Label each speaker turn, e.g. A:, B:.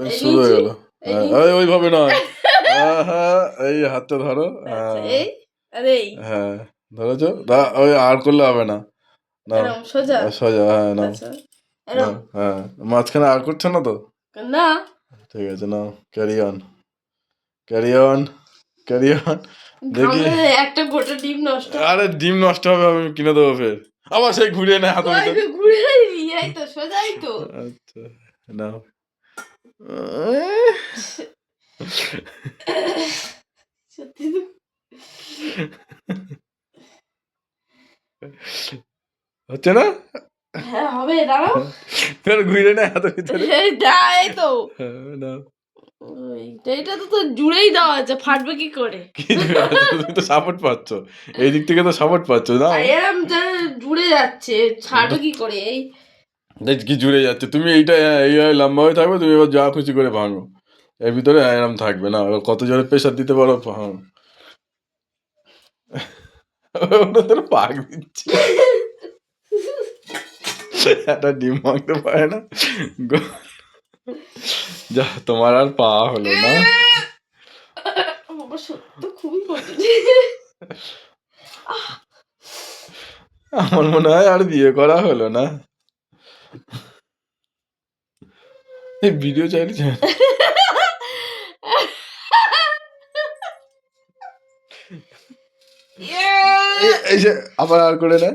A: এই
B: শুরু হয়ে
A: নিয়েছি,
B: গেল।
A: এই
B: হ্যাঁ,
A: নিয়েছি।
B: ওইভাবে নয়। হ্যাঁ, এই হাতটা ধরো।
A: আচ্ছা,
B: হ্যাঁ,
A: এই আর এই।
B: হ্যাঁ, ধরেছো? ওই আর করলে হবে না। নাও,
A: এরম সোজা।
B: সোজা, হ্যাঁ, নাও,
A: আচ্ছা,
B: নাও,
A: এরম
B: হ্যাঁ। মাঝখানে আর করছো না তো?
A: না।
B: ঠিক আছে, নাও, carry on, carry on, carry on. দেখি।
A: ঘামলে একটা গোটা ডিম নষ্ট।
B: আরে ডিম নষ্ট হবে, আমি কিনে দেবো ফের। আবার সেই ঘুরিয়ে নেয় হাতের
A: কই
B: ভিতরে।
A: ঘুরে এই তো সোজাই তো।
B: আচ্ছা, নাও।
A: সত্যি তো।
B: হচ্ছে না?
A: হ্যাঁ হবে, দাঁড়াও।
B: ফের ঘুরে নেয় হাতের ভিতরে।
A: এই এই তো।
B: হ্যাঁ, নাও।
A: এইটা তো জুড়েই দেওয়া আছে, ফাটবে কি করে?
B: কি জুড়ে আছে? তুমি তো সাপোর্ট পাচ্ছ, এই দিক থেকে তো সাপোর্ট পাচ্ছ, নাও।
A: আর এরম জুড়ে যাচ্ছে, ছাড়বে কি করে? এই
B: দেখ কি জুড়ে যাচ্ছে, তুমি এইটা এইভাবে লম্বা হয়ে থাকবে, তুমি এবার যা খুশি করে ভাঙো, এর ভিতরে এরম থাকবে না, এবার কত জোরে প্রেশার দিতে পারো ভাঙো। ওটা তোর পাক দিচ্ছে, একটা ডিম ভাঙতে পারে না। যা, তোমার আর পাওয়া হলো না।
A: বাবা সত্যি খুবই কঠিন।
B: আমার মনে হয় আর বিয়ে করা হলো না। এই ভিডিও চাইলে এই যে আবার আর করে না।